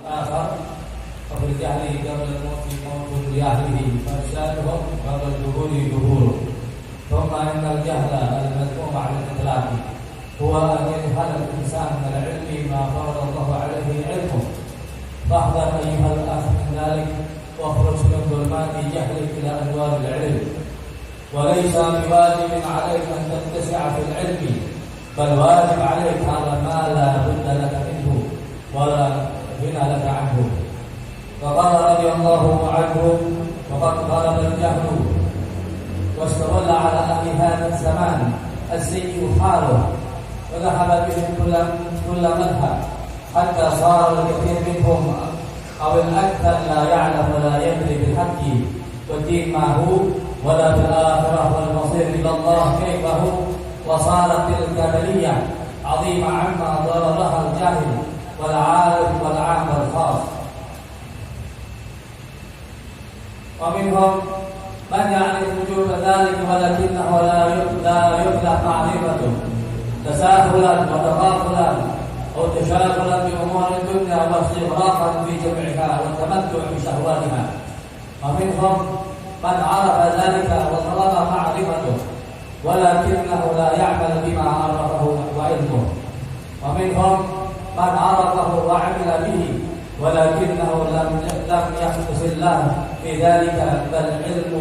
آخر ففي الجهل قبل الموت موت لأهله فإرشادهم قبل الدخول دخول. ثم إن الجهل المذموم على الإطلاق هو أن يجهل الإنسان من العلم ما فرض الله عليه علمه. فاحذر أيها الأخ من ذلك واخرج من ظلمات جهلك إلى أنوار العلم. وليس بواجب عليك أن تتسع في العلم، بل واجب عليك هذا ما لا بد لك منه ولا غنى لك عنه. فقال رضي الله عنه: وقد غلب الجهل واستغل على أهل هذا الزمان السيء حاله، وذهب بهم كل مذهب، حتى صار الكثير منهم أو الأكثر لا يعلم ولا يدري بالحق والدين ما هو، ولا بالآخرة والمصير إلى الله كيف هو. وصارت تلك بلية عظيمة عما ضررها الجاهل والعالم والعام الخاص. ومنهم من يعرف وجوب ذلك ولكنه لا يفلح معرفته تساهلا وتغافلا أو تشاغلا بأمور الدنيا واستغراقا في جمعها والتمتع بشهواتها. ومنهم من عرف ذلك وطلب معرفته ولكنه لا يعمل بما عرفه وعلمه. ومنهم من عرفه وعمل به ولكنه لم يخلص الله في ذلك، بل علم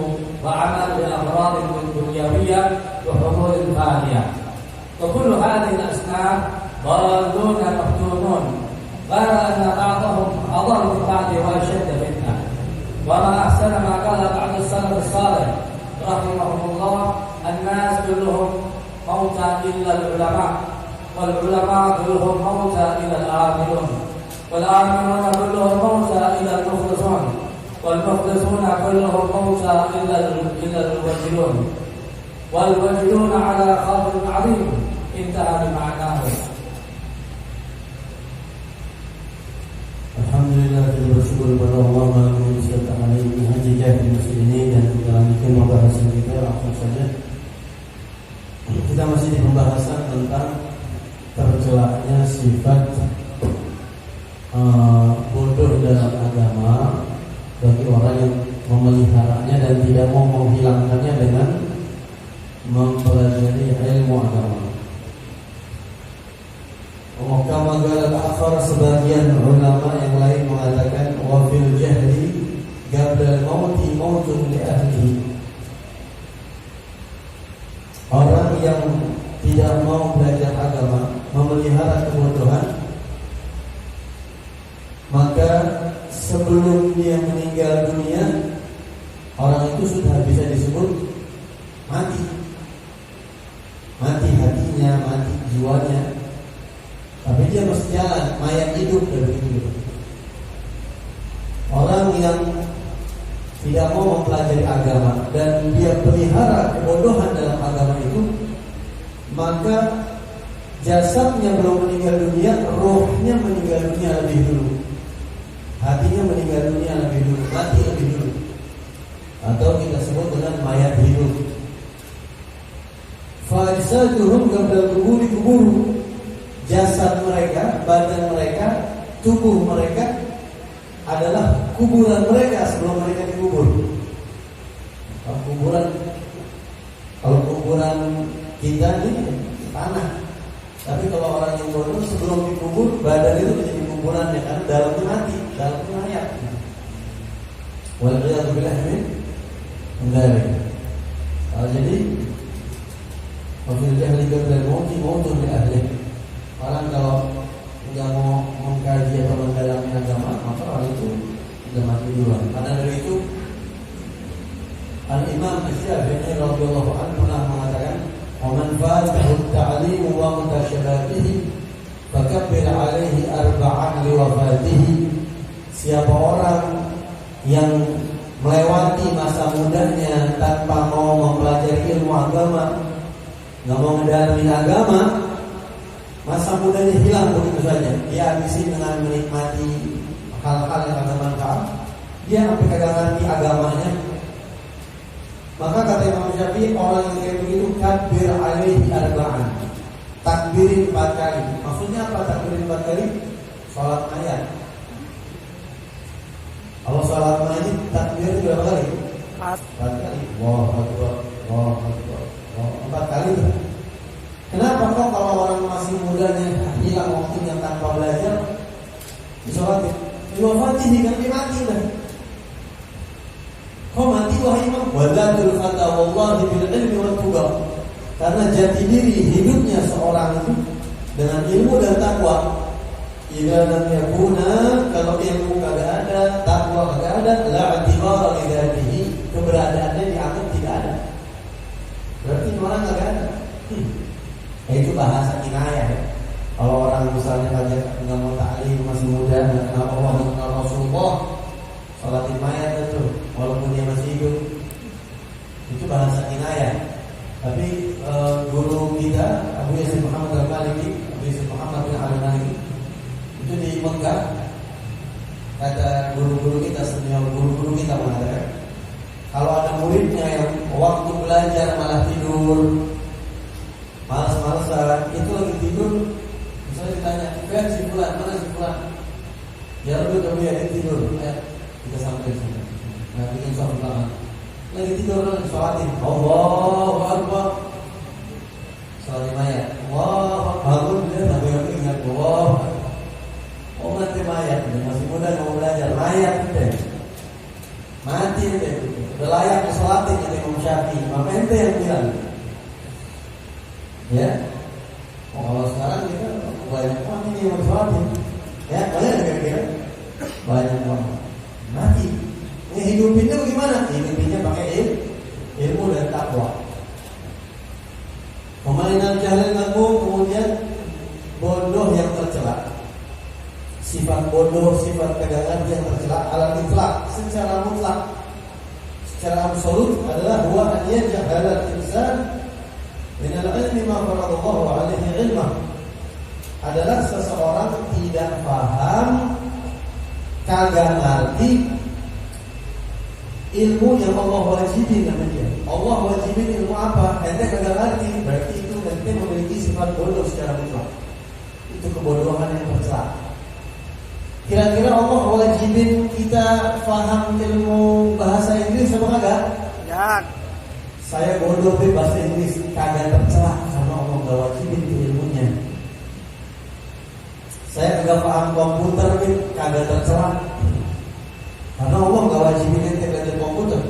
وعمل لأغراض دنيوية وحضور فانية. وكل هذه الأصناف ضالون مفتونون، غير أن بعضهم أضل من بعض وأشد فتنة. وما أحسن ما قال بعض السلف الصالح رحمهم الله: الناس كلهم موتى إلا العلماء، والعلماء كلهم موتى إلا العاملون، والعاملون كلهم موتى إلا المخلصون، والمخلصون كلهم موتى إلا الوجلون، والوجلون على خبر عظيم. انتهى بمعناه. Alhamdulillah, kita bersyukur kepada Allah melalui serta ini haji jahil masjid ini, dan melanjutkan pembahasan kita langsung saja. Kita masih di pembahasan tentang tercelanya sifat bodoh dalam agama bagi orang yang memeliharanya dan tidak mau menghilangkannya dengan mempelajari ilmu agama. Kama qala al-akhar, sebagian ulama yang lain mengatakan wa fil jahli qabla al-mauti mautun li ahlihi. Orang yang tidak mau belajar agama, memelihara kebodohan, maka sebelum dia meninggal dunia, orang itu sudah bisa disebut mati. Mati hatinya, mati jiwanya. Tapi dia masih jalan, mayat hidup dari itu. Orang yang tidak mau mempelajari agama dan dia pelihara kebodohan dalam agama itu, maka jasadnya belum meninggal dunia, rohnya meninggal dunia lebih dulu, hatinya meninggal dunia lebih dulu, mati lebih dulu, atau kita sebut dengan mayat hidup. Fajsaduhum qabla al-quburi kuburu. Jasad mereka, badan mereka, tubuh mereka adalah kuburan mereka sebelum mereka dikubur. Kalau kuburan kita ini tanah, tapi kalau orang yang bodoh sebelum dikubur, badan itu menjadi kuburannya, kan dalamnya mati, dalamnya mayat. Walaqiyatu billah min dzalik. Jadi apabila ahli qabla mauti mautun li ahlihi. Orang kalau tidak mau mengkaji atau mendalami agama, maka orang itu sudah mati duluan. Karena dari itu Al-Imam Asy-Syafi'i radhiyallahu anhu pernah mengatakan, "Man fatahu at-ta'lim wa mutashabbihi fakabbir 'alaihi arba'an li wafatihi." Siapa orang yang melewati masa mudanya tanpa mau mempelajari ilmu agama, nggak mau mendalami agama, masa mudanya hilang begitu saja. Dia habisi dengan menikmati hal-hal yang agak manfaat. Dia sampai kagak ngerti agamanya. Maka kata Imam Syafi'i, orang yang kayak begitu kabir alaihi arba'an. Takbirin 4 kali. Maksudnya apa takbirin 4 kali? Salat ayat. 4 kali. Allahu Akbar, Allahu Akbar, Allahu 4 kali. Kenapa kok kalau orang masih mudanya hilang waktunya tanpa belajar disolatin? Diwafati kan dia mati lah. Kau mati wahai imam. Wadatul fata wallahi bil ilmi wal tuqa. Karena jati diri hidupnya seorang itu dengan ilmu dan takwa. Jika lam yakuna, kalau ilmu kagak ada, takwa kagak ada, la i'tibara li dzatihi, keberadaannya dianggap tidak ada. Berarti orang kagak ada. Itu bahasa kinayah ya. Kalau orang misalnya aja nggak mau ta'lim, masih muda, nggak kenal Allah, nggak kenal Rasulullah, sholatin mayat itu, walaupun dia masih hidup, itu bahasa kinayah. Tapi guru kita Abu Yazid Muhammad Al-Maliki, Abu Yazid Muhammad bin Al-Maliki, itu di Mekah, kata guru-guru kita, senior guru-guru kita mengatakan, kalau ada muridnya yang waktu belajar malah tidur, malas-malasan, itu lagi tidur, misalnya ditanya, "Fer, si fulan, mana si fulan?" Ya lebih kami yang tidur, kita sampai sini. Nah, bikin sholat belakang. Lagi tidur, lagi sholatin. Allahu Akbar. Sholatin mayat. Wah, bangun dia sampai yang ingat. Wah, oh mati mayat, masih muda mau belajar mayat deh. Mati deh, udah layak disolatin kata Imam Syafi'i. Maka ente yang bilang. Ya, kalau sekarang kita banyak orang ini yang sholatin. Ya, banyak kira-kira banyak orang mati. Ini hidupinnya bagaimana? Hidupinnya pakai ilmu dan takwa. Pemainan jahil ngaku, kemudian bodoh yang tercela. Sifat bodoh, sifat kegangan yang tercela ala mutlak, secara mutlak, secara absolut adalah huwa an yajhala al-insan min al-ilmi ma faradallahu alaihi ilmah. Adalah seseorang tidak paham, kagak ngerti ilmu yang Allah wajibin sama dia. Allah wajibin ilmu apa? Ente kagak ngerti, berarti itu ente memiliki sifat bodoh secara mutlak. Itu kebodohan yang tercela. Kira-kira Allah wajibin kita paham ilmu bahasa Inggris apa kagak? Ya. Saya bodoh di bahasa Inggris, kagak tercela karena Allah gak wajibin ilmunya. Saya kagak paham komputer, kagak tercela karena Allah gak wajibin ente belajar komputer.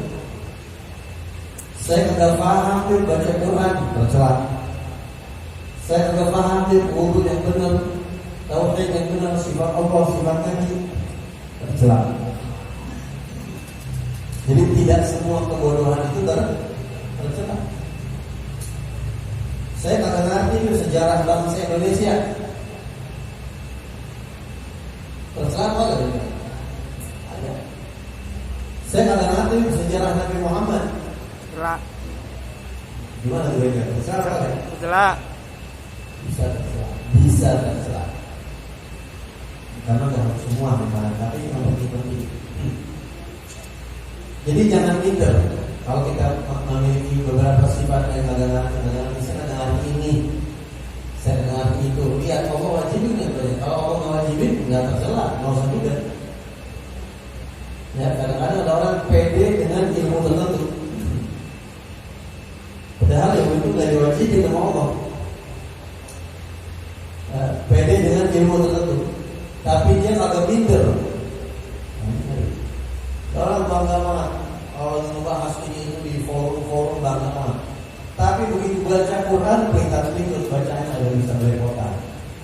Saya kagak paham baca Quran, tercela. Saya kagak paham wudu yang benar, tauhid yang benar, sifat Allah, sifat Nabi, tercela. Jadi tidak semua kebodohan itu tercela. Saya kagak ngerti sejarah bangsa Indonesia, tercela apa enggak? Ada. Saya kagak ngerti sejarah Nabi Muhammad. Tercela. Gimana tuh ya? Tercela apa enggak? Tercela. Bisa tercela. Bisa tercela. Karena nggak semua memang, tapi yang penting-penting. Jadi jangan minder. Kalau kita memiliki beberapa sifat yang kadang-kadang saya dengar ini, saya dengar itu, lihat Allah wajibin nggak? Kalau Allah nggak wajibin, nggak tercela, nggak usah minder. Ya, kadang-kadang ada orang pede dengan ilmu tertentu. Padahal ilmu itu nggak diwajibin sama Allah. Pede dengan ilmu tertentu, tapi dia kagak minder. Orang bangga banget kalau membahas ini itu di forum-forum bangga banget. Tapi begitu baca Quran, peringkat bacaannya ada bisa belepotan,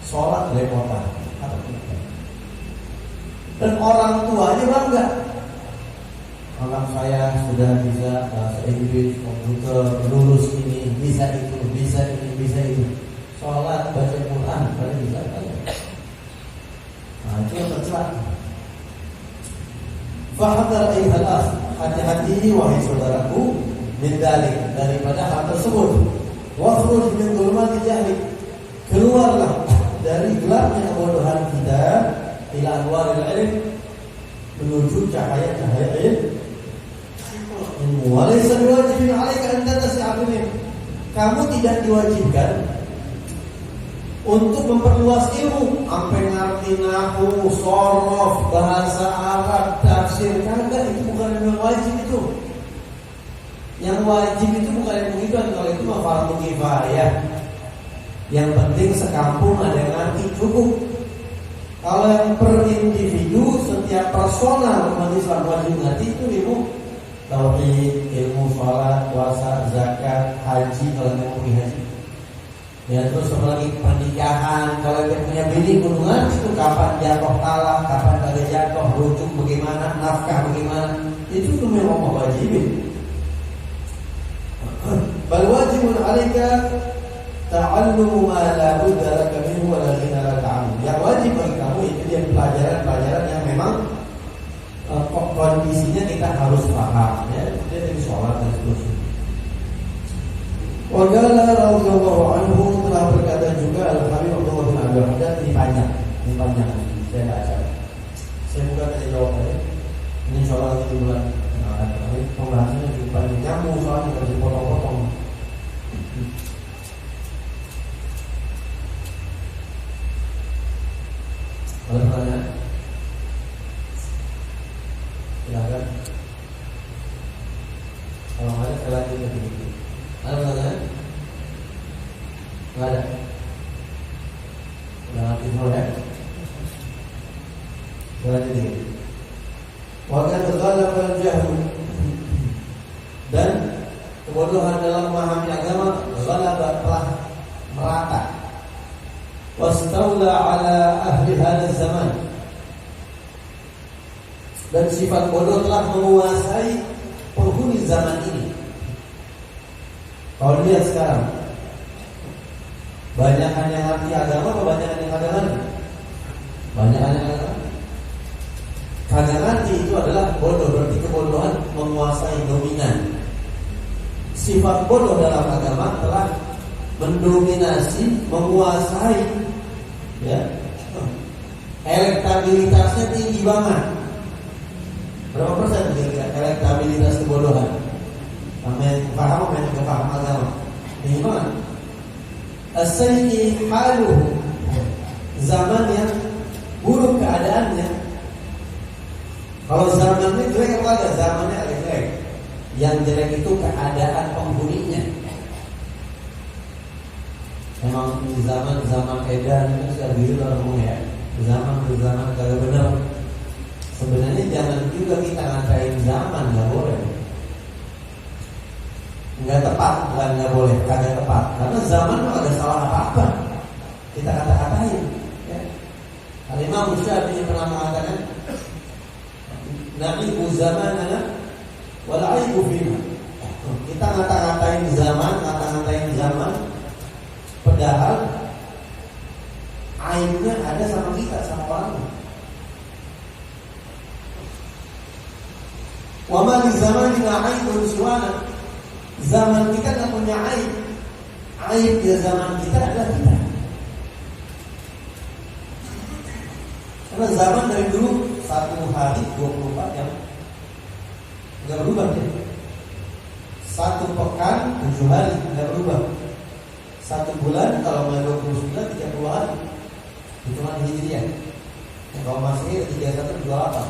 sholat belepotan. Dan orang tuanya bangga. Anak saya sudah bisa bahasa Inggris, komputer, lulus ini, bisa itu, bisa ini, bisa itu. Sholat, baca Quran, kalian bisa kan? Nah, itu yang tercela. Fahadar ayuhal akh, hati-hati wahai saudaraku min dalik, daripada hal tersebut. Wakhruj min dhulumati jahli, keluarlah dari gelapnya kebodohan kita ila anwaril ilm, menuju cahaya-cahaya ilmu. Walaysa biwajibin 'alaika an tatasi'a bihi. Kamu tidak diwajibkan untuk memperluas ilmu sampai ngerti nahwu, sharaf, bahasa Arab, tafsir, kagak, itu bukan yang wajib itu. wajib itu bukan yang begitu, kalau itu mah fardu kifayah. Yang penting sekampung ada yang ngerti cukup. Kalau yang per individu, setiap personal umat Islam wajib ngerti itu ilmu tauhid, ilmu sholat, puasa, zakat, haji kalau yang mau haji. Ya terus apalagi pernikahan, kalau dia punya bini kudu ngerti itu kapan jatuh talak, kapan kagak jatuh, rujuk bagaimana, nafkah bagaimana. Itu memang Allah wajibin. Bal wajibun 'alaika ta'allumu ma la budda laka minhu wa la ghina laka 'anhu. Yang wajib bagi kamu itu dia pelajaran-pelajaran yang memang kondisinya kita harus paham, ya. Dia dari sholat dan seterusnya. Wa qala radhiyallahu anhu, telah berkata juga Al-Habib Abdullah bin Abdul Haddad, ini panjang. Saya baca. Saya buka tadi jawabannya. Ini sholat di bulan. Nah, tapi pembahasannya cukup panjang, nyambung soalnya harus dipotong-potong. Ada pertanyaan? Silakan. Kalau ada, saya lanjut ke sini. Ada pertanyaan? Nggak ada. Udah ngerti semua ya? Saya lanjut lagi. Waqad ghalaba al-jahl, dan kebodohan dalam memahami agama ghalaba, telah merata. Wastawla ala ahli hadzal zaman, dan sifat bodoh telah menguasai penghuni zaman ini. Kalau lihat sekarang, banyak yang ngerti agama atau banyak yang kagak ngerti? Banyak yang kagak ngerti. Kagak ngerti itu adalah bodoh, berarti kebodohan menguasai, dominan. Sifat bodoh dalam agama telah mendominasi, menguasai, ya. Elektabilitasnya tinggi banget. Berapa persen kira-kira elektabilitas kebodohan? Yang paham, yang tidak paham agama, tinggi banget. As-sayyi haluh, zaman yang buruk keadaannya. Kalau zamannya jelek apa ada? Zamannya agak jelek. Yang jelek itu keadaan penghuninya. Memang di zaman edan itu sudah gitu orang ngomong ya. Zaman kagak benar. Sebenarnya jangan juga kita ngatain zaman, nggak boleh. Nggak tepat, bukan nggak boleh, kagak tepat. Karena zaman itu ada salah apa-apa. Kita kata-katain. Ya. Al-Imam Syafi'i pernah mengatakan, na'ibu zamanana wal 'aibu fiha. Kita ngata-ngatain zaman, padahal aibnya ada sama kita, sama orang. Wa ma li zamanina 'aibun siwana. Zaman kita enggak punya aib. Aib di zaman kita adalah kita. Karena zaman dari dulu satu hari 24 jam nggak berubah ya. Satu pekan 7 hari nggak berubah. Satu bulan kalau mulai 29 30 hari. Hitungan hijriah. Kalau masih 31 28.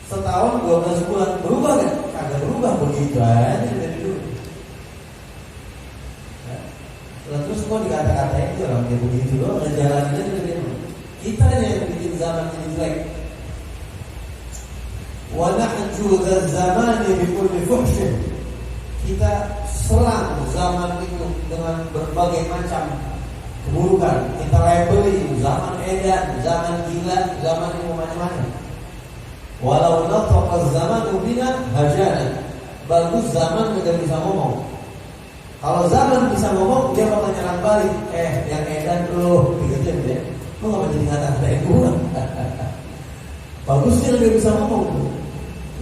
Setahun 12 bulan berubah kan? Kagak berubah, begitu aja dari dulu. Ya. Terus kok dikata-katain itu orang kayak begitu loh, ngejalanin aja dari dulu. Kita yang bikin zaman ini jelek. Wa nahju dzamani bi kulli fuhshin. Kita serang zaman itu dengan berbagai macam keburukan. Kita labeli zaman edan, zaman gila, zaman yang macam-macam. Walau nataqa zamanu bina hajana. Bagus zaman tidak bisa ngomong. Kalau zaman bisa ngomong, dia bakal nyerang balik. Yang edan lu digituin deh. Lu gak menjadi ngata-ngatain gua. Bagus dia lebih bisa ngomong.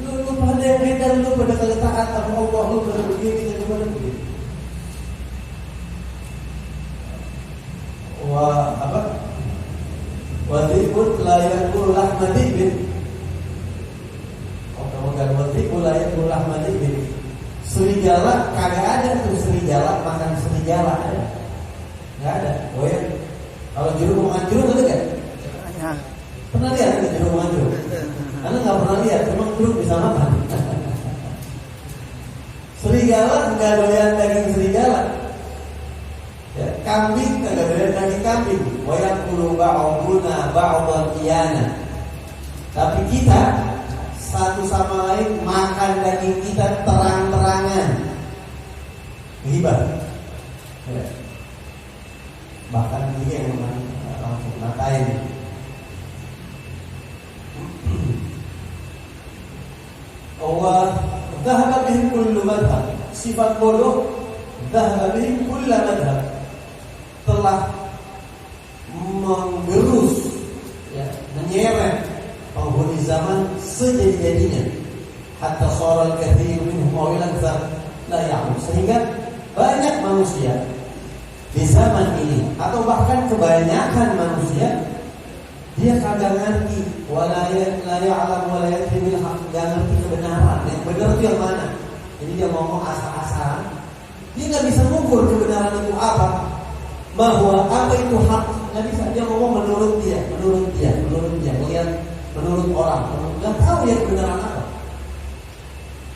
Lu pada yang edan, lu pada kagak taat sama Allah, lu pada begini, pada begini. Wah, apa? Wadibut layak ulah madibin. Kemudian wadibut layak ulah madibin. Serigala kagak ada tuh, serigala makan serigala ada? Nggak ada. Oh ya. Kalau jeruk makan jeruk ada nggak? Pernah lihat kan jeruk makan jeruk? Karena nggak pernah lihat, memang jeruk bisa makan. serigala nggak doyan daging serigala. Ya, kambing nggak doyan daging kambing. Wa yaqulu ba'duna ba'dhan iyana. Tapi kita satu sama lain makan daging kita terang-terangan. Ghibah. Ya. Bahkan dia yang langsung ngatain. Allah dhahaba bihim kullu madhab. Sifat bodoh dhahaba bihim kullu madhab. Telah menggerus, ya, menyeret penghuni zaman sejadi-jadinya. Hatta sara al-kathir minhum wa al-akthar la ya'lam. Sehingga banyak manusia di zaman ini atau bahkan kebanyakan manusia dia kagak ngerti wala ya'lam wala yadri bil haqq, enggak ngerti kebenaran. Yang benar itu yang mana? Jadi dia ngomong asal-asalan. Dia enggak bisa mengukur kebenaran itu apa. Bahwa apa itu hak, enggak bisa. Dia ngomong menurut dia, melihat menurut orang. Enggak tahu dia kebenaran apa.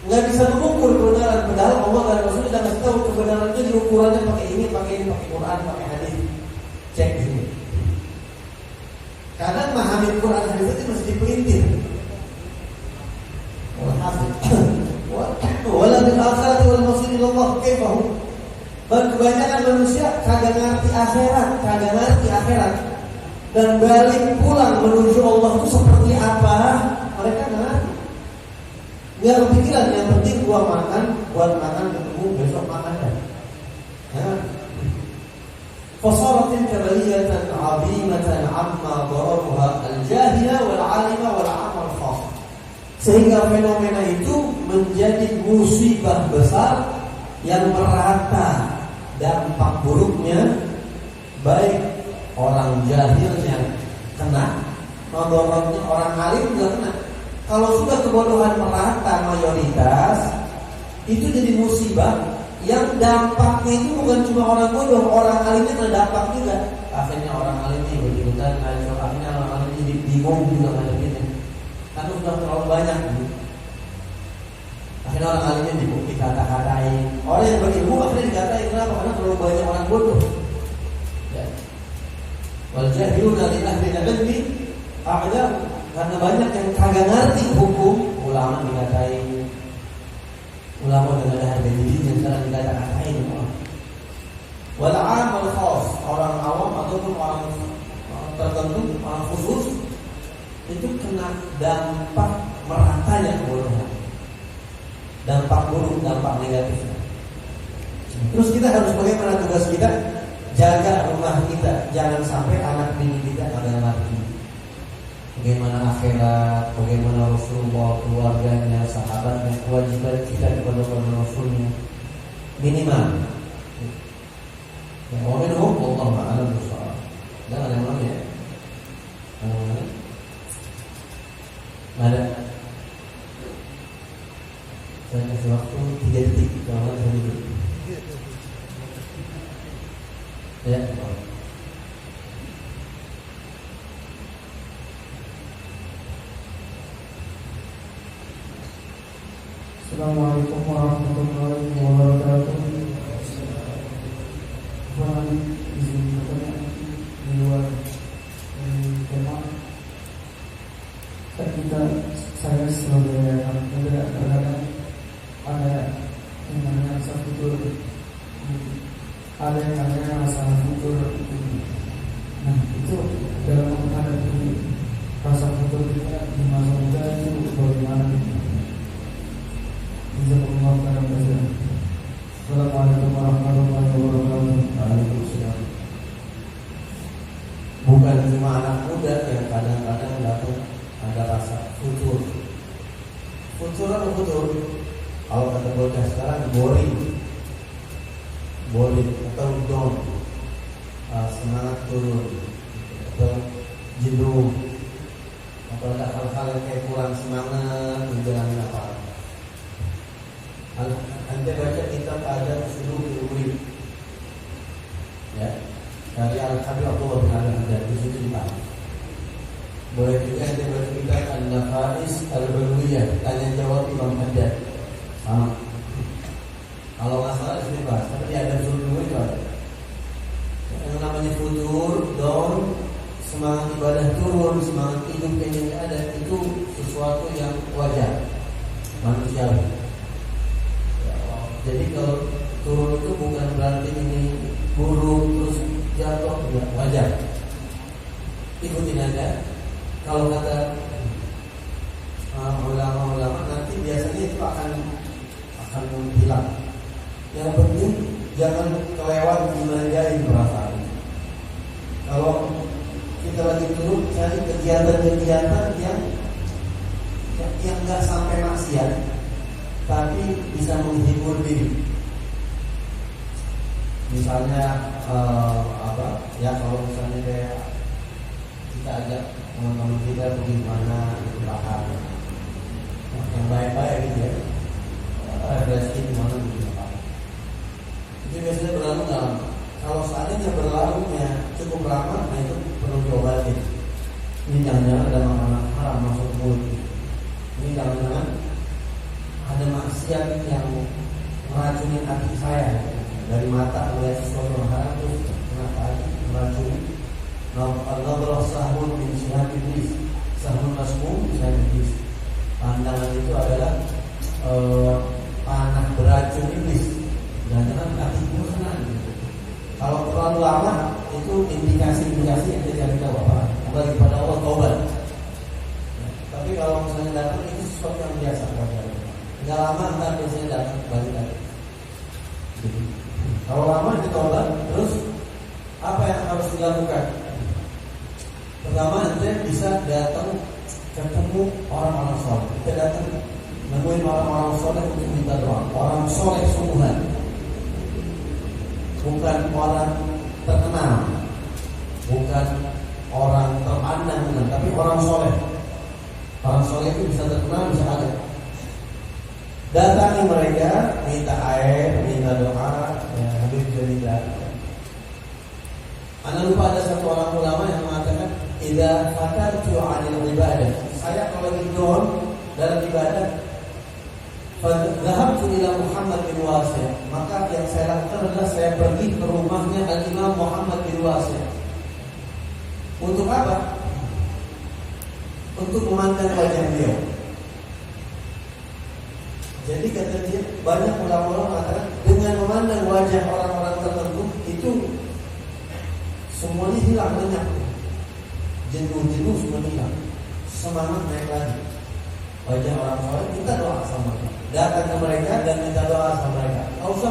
Enggak bisa mengukur kebenaran, padahal Allah dan Rasul sudah kasih tahu kebenarannya diukurannya pakai ini, pakai Quran, pakai hadis. Cek di sini. Kadang memahami Quran hadis itu mesti dipelintir. Wala bil akhirati wal masir ila Allah kaifahu. Kebanyakan manusia kagak ngerti akhirat, dan balik pulang menuju Allah itu seperti apa? Mereka nggak ngerti. Dia berpikiran yang penting buat makan ketemu besok makan kan. Fasaratin kabaliyatan 'azimatan 'amma dararuha al-jahila wal 'alima wal 'amal khas. Sehingga fenomena itu menjadi musibah besar yang merata dampak buruknya, baik orang jahilnya kena, madaratnya orang alim juga kena. Kalau sudah kebodohan merata mayoritas, itu jadi musibah yang dampaknya itu bukan cuma orang bodoh, orang alimnya kena dampak juga. Akhirnya orang alimnya ikut-ikutan, akhirnya orang alimnya jadi bingung juga ngadepinnya. Karena sudah terlalu banyak. Akhirnya orang alimnya dikata-katain. Orang yang berilmu akhirnya dikatain. Kenapa? Karena terlalu banyak orang bodoh. Ya. Wal jahiluna li ahli al-ilmi a'la. Karena banyak yang kagak ngerti hukum, ulama dikatain. Ulama dengan ada harga dirinya sekarang dikata-katain semua. Wal 'amal khas, orang awam ataupun orang tertentu, orang khusus itu kena dampak meratanya kebodohan. Dampak buruk, dampak negatif. Terus kita harus bagaimana tugas kita? Jaga rumah kita, jangan sampai anak bini kita kagak ngerti bagaimana akhirat, bagaimana Rasulullah, keluarganya, sahabatnya, kewajiban kita kepada Rasulnya minimal. Ya, wa'minhum wallahu a'lam bishawab. Jangan yang mana ya? Ada. Saya kasih waktu 3 detik kalau nggak terhitung. Ya. Assalamualaikum warahmatullahi wabarakatuh. Mohon izin bertanya di luar tema. Ketika saya sebagai anak muda terkadang ada yang namanya rasa futur, ada yang namanya rasa futur. Nah itu dalam menghadapi rasa futur kita di masa muda itu bagaimana? Assalamualaikum warahmatullahi wabarakatuh. Waalaikumsalam. Bukan cuma anak muda yang kadang-kadang datang ada rasa futur. Futur apa futur? Kalau kata bocah sekarang boring atau down, semangat turun atau jenuh, atau ada hal-hal yang kayak kurang semangat menjalani apa. Anda baca kitab ada Usulul Urib, ya, dari Al-Habib Abdullah bin Al-Haddad di situ dibahas. Boleh juga Anda baca kitab An-Nafais Al-Balwiyah, tanya jawab Imam Haddad, sama. Kalau nggak salah sini bahas, tapi ada futur itu ada. Yang namanya futur, down, semangat ibadah turun, semangat hidup yang tidak ada, itu sesuatu yang wajar, manusiawi. Jadi kalau turun itu bukan berarti ini buruk terus jatuh, ya, wajar. Ikutin aja. Kalau kata ulama-ulama nanti biasanya itu akan hilang. Yang penting jangan kelewat menjadi perasaan. Kalau kita lagi turun cari kegiatan-kegiatan yang nggak sampai maksiat, tapi bisa menghibur diri. Misalnya ya kalau misalnya kayak kita ajak teman-teman kita pergi mana makan yang baik-baik gitu ya, refreshing mana gitu makan. Itu biasanya berlalu nggak lama. Kalau seandainya berlalunya cukup lama, nah itu perlu diobatin. Ini jangan-jangan ada makanan haram masuk mulut. Ini jangan-jangan ada maksiat yang meracuni hati saya. Dari mata melihat sesuatu yang haram terus kenapa hati meracuni. Nadrah sahun min syihab iblis, sahun masmum syihab iblis. Pandangan itu adalah panah beracun iblis. Jangan-jangan hatimu senang. Kalau terlalu lama itu indikasi-indikasi yang kita cari tahu apa? Kembali kepada Allah, taubat. Tapi kalau misalnya datang itu sesuatu yang biasa, wajar. Nggak lama ntar biasanya datang balik lagi. Kalau lama itu taubat, terus apa yang harus dilakukan? Pertama nanti bisa datang ketemu orang-orang soleh. Kita datang nemuin orang-orang soleh untuk minta doa. Orang soleh sungguhan, bukan orang terkenal, bukan orang terpandang, tapi orang soleh. Orang soleh itu bisa terkenal, bisa ada. Datangi mereka, minta air, minta doa, ya habis cerita. Anda lupa ada satu orang ulama yang mengatakan, "Idza fatartu 'anil ibadah." Saya kalau lagi down dalam ibadah, fadhahabtu ila Muhammad bin Wasi'. Maka yang saya lakukan adalah saya pergi ke rumahnya Al-Imam Muhammad bin Wasi'. Untuk apa? Untuk memandang wajah beliau. Jadi kata dia, banyak ulama-ulama mengatakan dengan memandang wajah orang-orang tertentu itu semuanya hilang, lenyap. Jenuh-jenuh semua hilang. Semangat naik lagi. Wajah orang soleh, minta doa sama mereka. Datang ke mereka dan minta doa sama mereka. Tidak usah